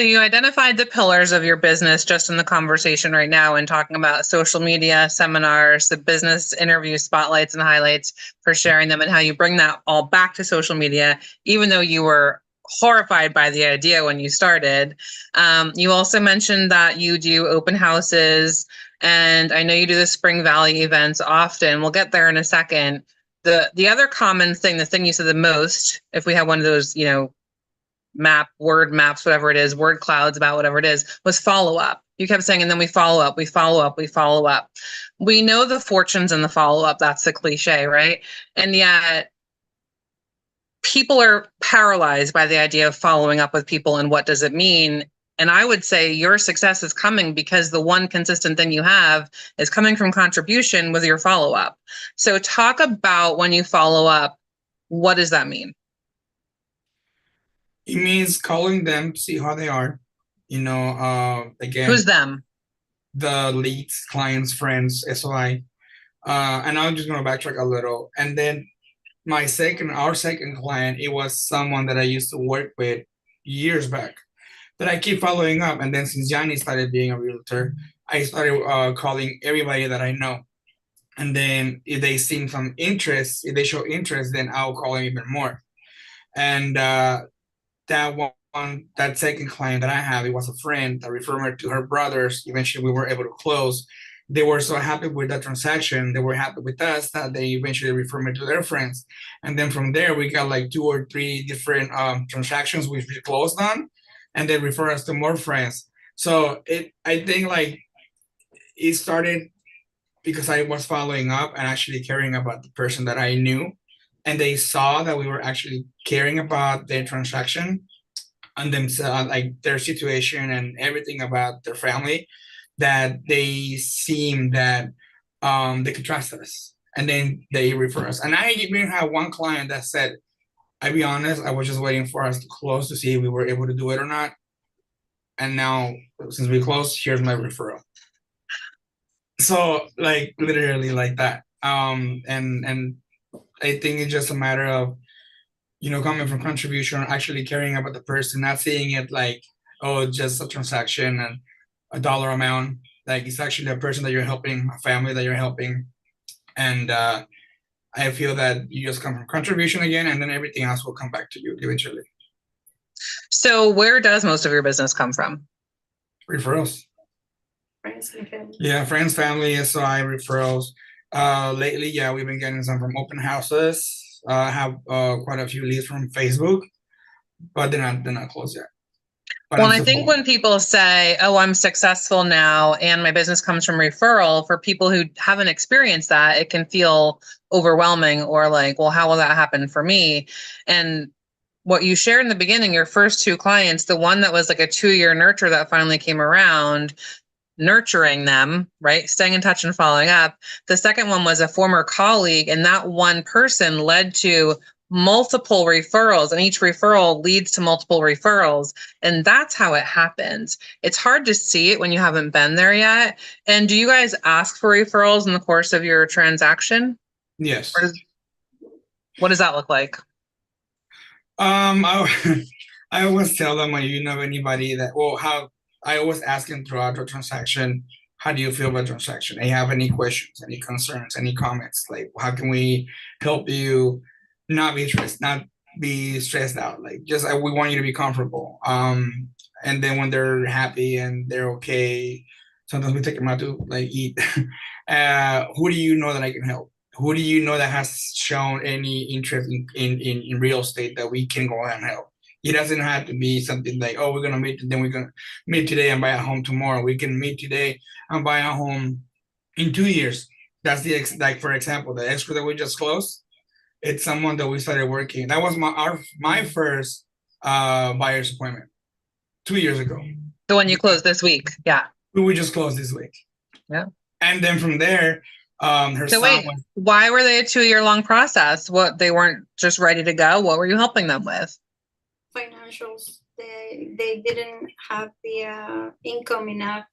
you identified the pillars of your business just in the conversation right now and talking about social media, seminars, the business interview spotlights and highlights for sharing them, and how you bring that all back to social media, even though you were horrified by the idea when you started. You also mentioned that you do open houses, and I know you do the Spring Valley events often. We'll get there in a second. The other common thing, the thing you said the most, if we have one of those, word maps, whatever it is, word clouds about whatever it is, was follow up. You kept saying, and then we follow up, we follow up, we follow up. We know the fortunes in the follow up. That's the cliche, right? And yet people are paralyzed by the idea of following up with people and what does it mean. And I would say your success is coming because the one consistent thing you have is coming from contribution with your follow up. So talk about when you follow up, what does that mean? it means calling them, see how they are. Again, Who's them? the leads, clients, friends, SOI. And I'm just gonna backtrack a little. And then our second client, it was someone that I used to work with years back that I keep following up. And then since Johnny started being a realtor, I started calling everybody that I know. And then if they seem some interest, if they show interest, then I'll call them even more. And that second client that I have, it was a friend that referred me to her brothers. Eventually, we were able to close. They were so happy with that transaction. They were happy with us that they eventually referred me to their friends. And then from there, we got like 2 or 3 different transactions we closed on, and they refer us to more friends. So I think like it started because I was following up and actually caring about the person that I knew, and they saw that we were actually caring about their transaction and themselves, like their situation and everything about their family, that they seem that they could trust us, and then they refer us. And I even had one client that said, "I'll be honest, I was just waiting for us to close to see if we were able to do it or not. And now, since we closed, here's my referral." So like literally like that. And I think it's just a matter of, coming from contribution, actually caring about the person, not seeing it like, oh, just a transaction and a dollar amount. Like it's actually a person that you're helping, a family that you're helping. And I feel that you just come from contribution again, and then everything else will come back to you eventually. So where does most of your business come from? Referrals. Friends and family. Yeah, friends, family, SOI, referrals. Lately, yeah, we've been getting some from open houses. I have quite a few leads from Facebook, but they're not closed yet. But Well, I think when people say, oh, I'm successful now and my business comes from referral, for people who haven't experienced that, it can feel overwhelming or like, well, how will that happen for me? And what you shared in the beginning, your first 2 clients, the one that was like a 2-year nurture that finally came around, nurturing them, right? Staying in touch and following up. The second one was a former colleague, and that one person led to multiple referrals, and each referral leads to multiple referrals. And that's how it happens. It's hard to see it when you haven't been there yet. And do you guys ask for referrals in the course of your transaction? Yes. What does that look like? I always tell them when you know anybody that, I always ask them throughout the transaction, how do you feel about the transaction? Do you have any questions, any concerns, any comments? Like, how can we help you not be stressed out? Like, just we want you to be comfortable. And then when they're happy and they're okay, sometimes we take them out to like eat. Who do you know that I can help? Who do you know that has shown any interest in real estate that we can go ahead and help? It doesn't have to be something like, oh, we're gonna meet, then we're gonna meet today and buy a home tomorrow. We can meet today and buy a home in 2 years. That's like, for example, the escrow that we just closed. It's someone that we started working. That was my first buyer's appointment 2 years ago. The one you closed this week, yeah. We just closed this week. Yeah. And then from there, her so son wait, was, why were they a 2-year-long process? What, they weren't just ready to go? What were you helping them with? Financials. They didn't have the income enough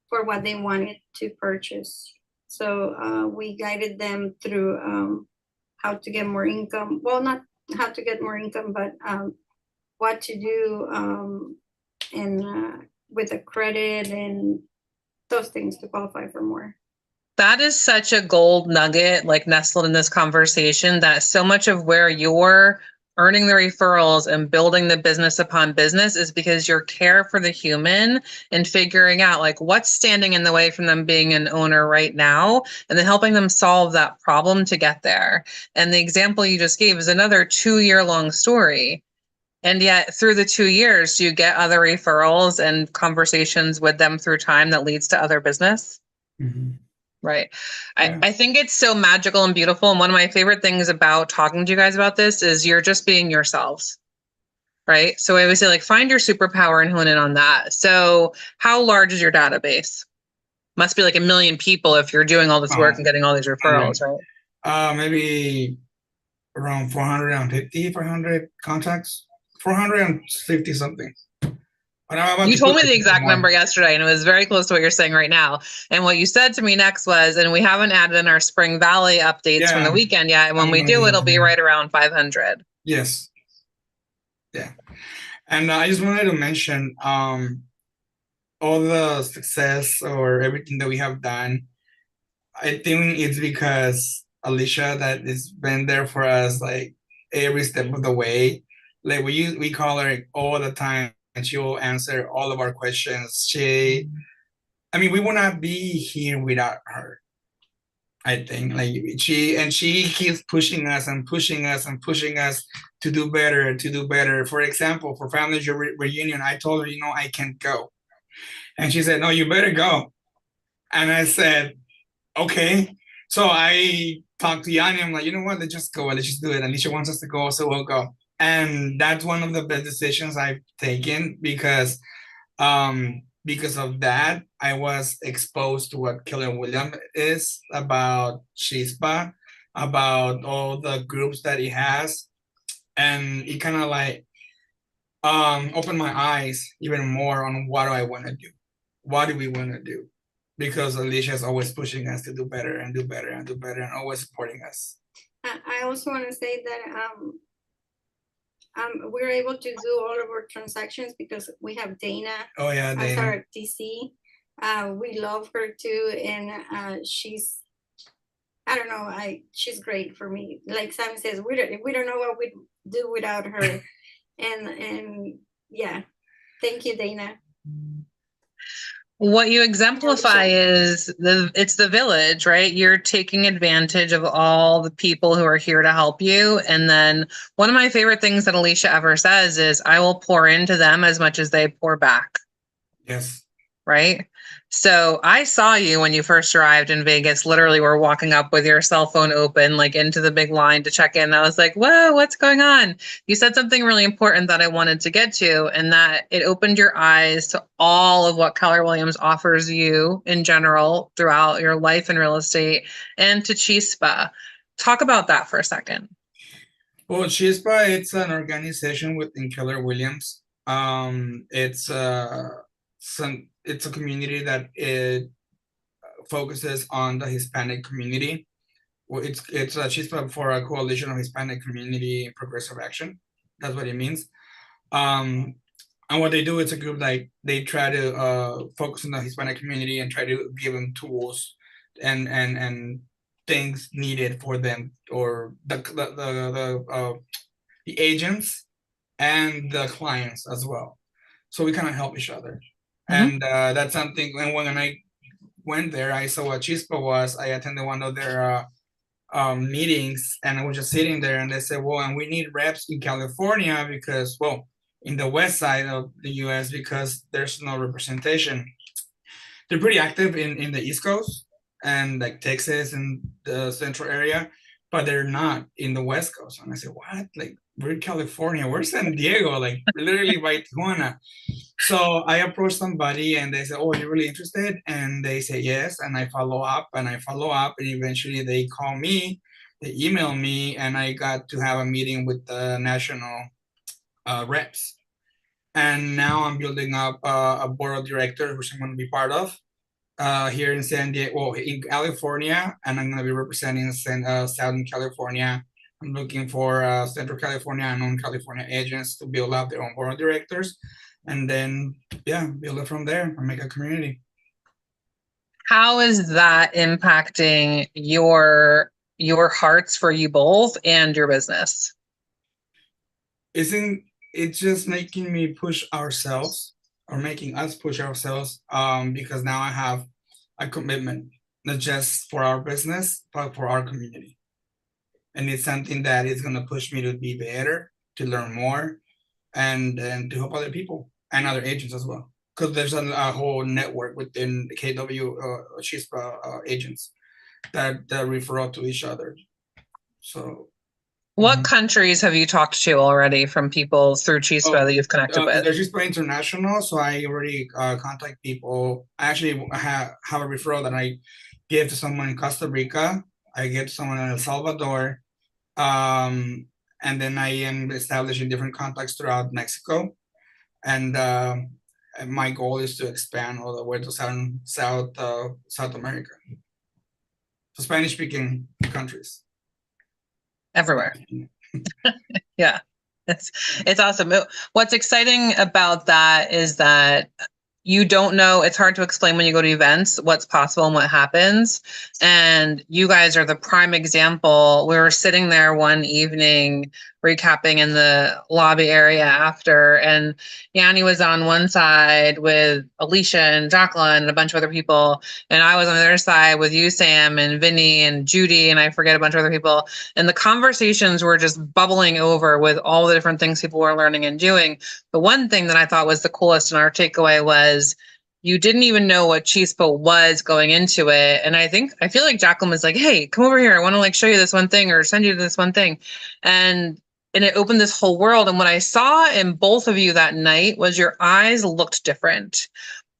for what they wanted to purchase. So we guided them through how to get more income. Well, not how to get more income, but what to do and with the credit and those things to qualify for more. That is such a gold nugget, like nestled in this conversation, that so much of where you're earning the referrals and building the business upon business is because your care for the human and figuring out like what's standing in the way from them being an owner right now, and then helping them solve that problem to get there. And the example you just gave is another 2-year-long story. And yet through the 2 years, do you get other referrals and conversations with them through time that leads to other business? mm-hmm. Right. Yeah. I think it's so magical and beautiful. And one of my favorite things about talking to you guys about this is you're just being yourselves. Right. So I always say, like, find your superpower and hone in on that. So how large is your database? Must be like 1 million people if you're doing all this work and getting all these referrals, right? Maybe around 450, 500 contacts, 450 something. But I'm about You to told me put the it exact more. number yesterday, and it was very close to what you're saying right now. And what you said to me next was, and we haven't added in our Spring Valley updates from the Yeah, weekend yet. And when I'm we gonna do, do it'll that be too. right around 500. Yes. Yeah. And I just wanted to mention all the success or everything that we have done. I think it's because Alicia that has been there for us like every step of the way. Like we call her all the time and she will answer all of our questions. I mean, we would not be here without her. I think like she keeps pushing us and pushing us and pushing us to do better, to do better. For example, for family reunion, I told her, I can't go. And she said, no, you better go. And I said, okay. So I talked to Yanni. I'm like, you know what? Let's just go. Let's just do it. Alicia wants us to go, so we'll go. And that's one of the best decisions I've taken because of that, I was exposed to what Keller Williams is about Chispa, about all the groups that he has. And it kind of like opened my eyes even more on what do I want to do? What do we want to do? Because Alicia is always pushing us to do better and do better and do better and always supporting us. I also want to say that we're able to do all of our transactions because we have Dana Oh yeah, as Dana. our DC. We love her too, and she's, I don't know, she's great for me. Like Sam says, we don't know what we'd do without her. and yeah, thank you, Dana. What you exemplify is it's the village, right? You're taking advantage of all the people who are here to help you. And then one of my favorite things that Alicia ever says is, I will pour into them as much as they pour back. Yes. Right? So I saw you when you first arrived in Vegas. Literally, we're walking up with your cell phone open, like into the big line to check in. I was like, whoa, what's going on? You said something really important that I wanted to get to, and that it opened your eyes to all of what Keller Williams offers you in general throughout your life in real estate and to Chispa. Talk about that for a second. Well, Chispa, it's an organization within Keller Williams. It's a community that it focuses on the Hispanic community. Well, it's a Chispa for a coalition of Hispanic community progressive action. That's what it means. And what they do, it's a group like they try to focus on the Hispanic community and try to give them tools and things needed for them, or the agents and the clients as well. So we kind of help each other. And that's something. And when I went there, I saw what Chispa was. I attended one of their meetings, and I was just sitting there, and they said, well, and we need reps in California because, well, in the west side of the US, because there's no representation. They're pretty active in the East Coast and like Texas and the central area, but they're not in the West Coast. And I said, what? Like, we're in California, we're San Diego, like literally by Tijuana. So I approached somebody and they said, oh, you're really interested? And they say yes. And I follow up and I follow up. And eventually they call me, they email me, and I got to have a meeting with the national reps. And now I'm building up a board of directors, which I'm going to be part of here in San Diego, well, in California, and I'm going to be representing Southern California. I'm looking for Central California and non-California agents to build up their own board of directors, and then build it from there and make a community. How is that impacting your hearts for you both and your business? Isn't it just making me push ourselves, or making us push ourselves? Because now I have a commitment, not just for our business, but for our community. And it's something that is going to push me to be better, to learn more, and to help other people and other agents as well. Because there's a whole network within the KW Chispa agents that refer to each other. So. What countries have you talked to already from people through Chispa that you've connected with? There's Chispa International, so I already contact people. I actually have a referral that I gave to someone in Costa Rica. I gave to someone in El Salvador. And then I am establishing different contacts throughout Mexico. And And my goal is to expand all the way to South America, to Spanish-speaking countries. Everywhere. Yeah. It's awesome. What's exciting about that is that you don't know, it's hard to explain when you go to events what's possible and what happens. And you guys are the prime example. We were sitting there one evening recapping in the lobby area after, and Yanni was on one side with Alicia and Jacqueline and a bunch of other people. And I was on the other side with you, Sam, and Vinny and Judy, and I forget a bunch of other people. And the conversations were just bubbling over with all the different things people were learning and doing. The one thing that I thought was the coolest and our takeaway was you didn't even know what Chispa was going into it. And I feel like Jacqueline was like, hey, come over here. I want to like show you this one thing or send you to this one thing. And it opened this whole world. And what I saw in both of you that night was your eyes looked different.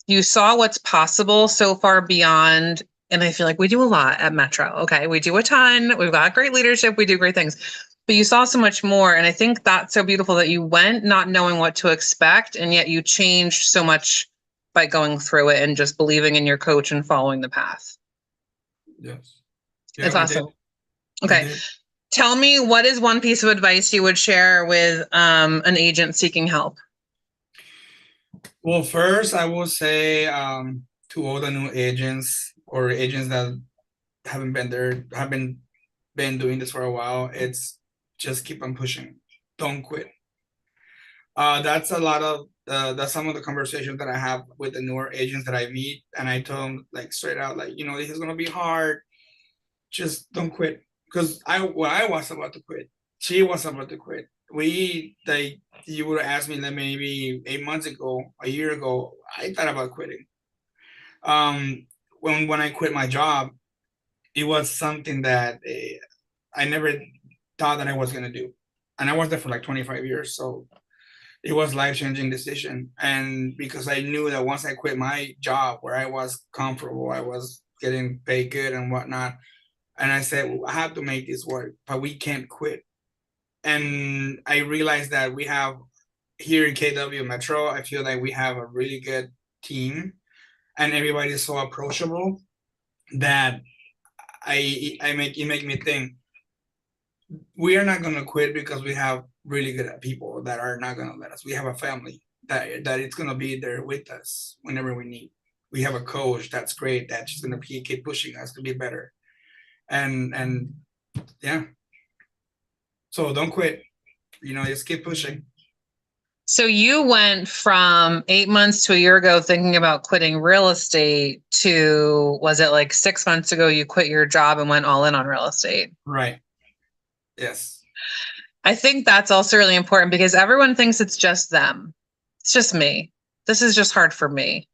You saw what's possible so far beyond. And I feel like we do a lot at Metro. Okay. We do a ton. We've got great leadership. We do great things. But you saw so much more. And I think that's so beautiful that you went not knowing what to expect. And yet you changed so much by going through it and just believing in your coach and following the path. Yes. It's awesome. Okay. Tell me, what is one piece of advice you would share with an agent seeking help? Well, first, I will say to all the new agents or agents that haven't been doing this for a while, it's just keep on pushing. Don't quit. That's a lot of that's some of the conversations that I have with the newer agents that I meet, and I tell them like straight out, like, this is gonna be hard. Just don't quit. Because I was about to quit. She was about to quit. You would have asked me like maybe 8 months ago, a year ago, I thought about quitting. When I quit my job, it was something that I never thought that I was gonna do, and I was there for like 25 years, so it was life-changing decision. And because I knew that once I quit my job where I was comfortable, I was getting paid good and whatnot, and I said, well, I have to make this work, but we can't quit. And I realized that we have here in KW Metro, I feel like we have a really good team, and everybody is so approachable that it make me think we are not gonna quit because we have really good people that are not gonna let us. We have a family that it's gonna be there with us whenever we need. We have a coach that's great, that's just gonna keep pushing us to be better. And yeah. So don't quit. Just keep pushing. So you went from 8 months to a year ago thinking about quitting real estate to, was it like 6 months ago you quit your job and went all in on real estate? Right. Yes. I think that's also really important because everyone thinks it's just them. It's just me. This is just hard for me.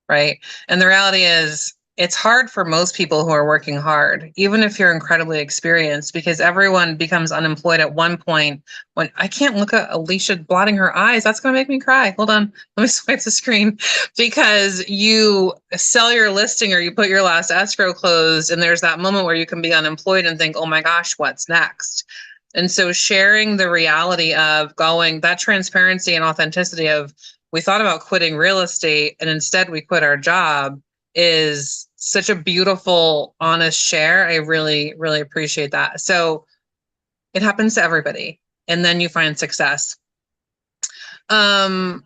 Right. And the reality is, it's hard for most people who are working hard, even if you're incredibly experienced, because everyone becomes unemployed at one point. When I can't look at Alicia blotting her eyes, that's going to make me cry. Hold on, let me swipe the screen. Because you sell your listing or you put your last escrow closed, and there's that moment where you can be unemployed and think, oh my gosh, what's next? And so sharing the reality of that transparency and authenticity of, we thought about quitting real estate and instead we quit our job, is such a beautiful, honest share. I really, really appreciate that. So it happens to everybody. And then you find success. I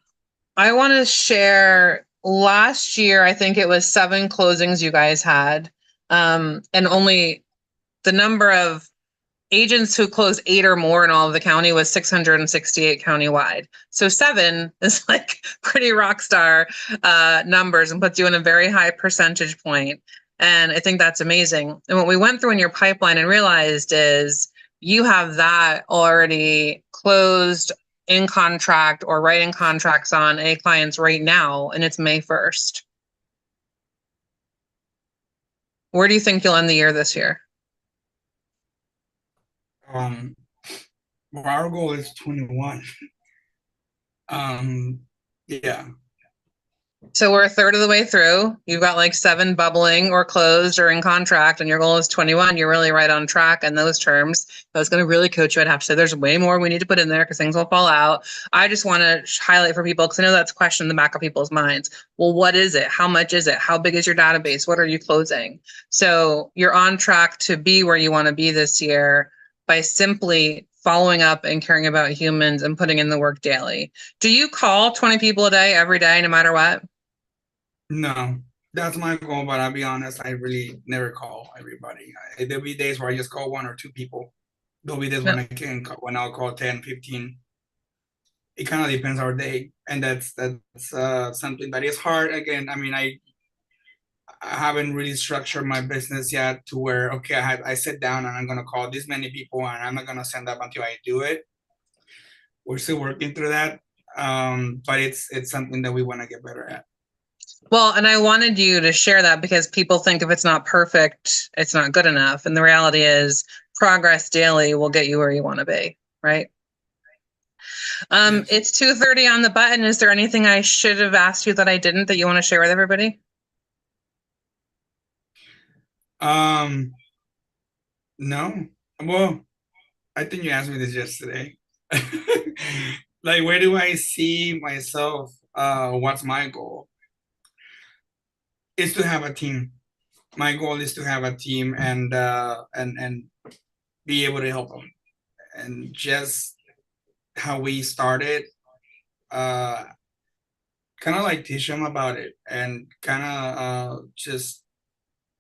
want to share, last year, I think it was 7 closings you guys had. And only the number of agents who closed 8 or more in all of the county was 668 countywide. So 7 is like pretty rock star numbers and puts you in a very high percentage point. And I think that's amazing. And what we went through in your pipeline and realized is you have that already closed, in contract, or writing contracts on any clients right now, and it's May 1st. Where do you think you'll end the year this year? Well, our goal is 21. Yeah. So we're a third of the way through. You've got like 7 bubbling or closed or in contract, and your goal is 21. You're really right on track in those terms. If I was going to really coach you, I'd have to say there's way more we need to put in there because things will fall out. I just want to highlight for people because I know that's a question in the back of people's minds. Well, what is it? How much is it? How big is your database? What are you closing? So you're on track to be where you want to be this year by simply following up and caring about humans and putting in the work daily. Do you call 20 people a day, every day, no matter what? No, that's my goal, but I'll be honest, I really never call everybody. There'll be days where I just call 1 or 2 people. There'll be days when I can call, when I'll call 10, 15. It kind of depends our day, and that's something that is hard. Again, I mean, I haven't really structured my business yet to where, okay, I sit down and I'm gonna call this many people and I'm not gonna send up until I do it. We're still working through that, but it's something that we want to get better at. Well, and I wanted you to share that because people think if it's not perfect, it's not good enough. And the reality is progress daily will get you where you want to be, right? Yes. It's 2:30 on the button. Is there anything I should have asked you that I didn't that you want to share with everybody? No. Well, I think you asked me this yesterday. Like, where do I see myself? What's my goal? Is to have a team. My goal is to have a team and be able to help them. And just how we started, kind of like teach them about it and kind of just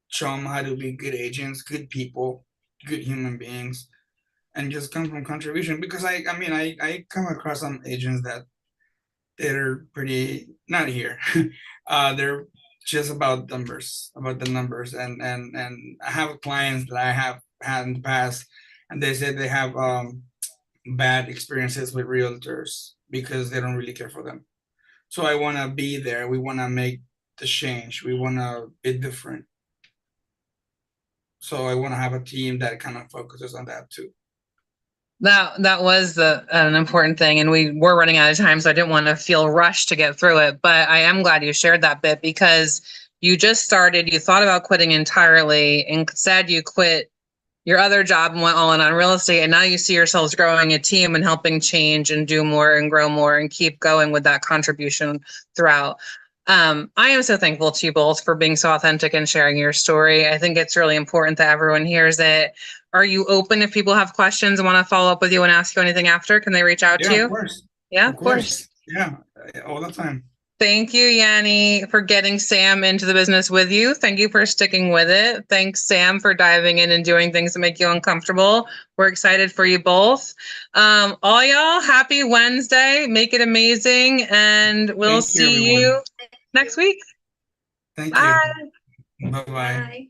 show them how to be good agents, good people, good human beings, and just come from contribution. Because I mean, I come across some agents that they're pretty not here. They're just about numbers, about the numbers, and I have clients that I have had in the past, and they said they have bad experiences with realtors because they don't really care for them. So I want to be there. We want to make the change. We want to be different. So I want to have a team that kind of focuses on that too. That was an important thing, and we were running out of time, so I didn't want to feel rushed to get through it. But I am glad you shared that bit because you just started, you thought about quitting entirely, and said you quit your other job and went all in on real estate, and now you see yourselves growing a team and helping change and do more and grow more and keep going with that contribution throughout. I am so thankful to you both for being so authentic and sharing your story. I think it's really important that everyone hears it. Are you open if people have questions and want to follow up with you and ask you anything after? Can they reach out to you? Of course. Yeah, of course. Yeah, all the time. Thank you, Yanni, for getting Sam into the business with you. Thank you for sticking with it. Thanks, Sam, for diving in and doing things that make you uncomfortable. We're excited for you both. All y'all, happy Wednesday. Make it amazing. And we'll see you next week. Thank Bye. you. Bye-bye. Bye.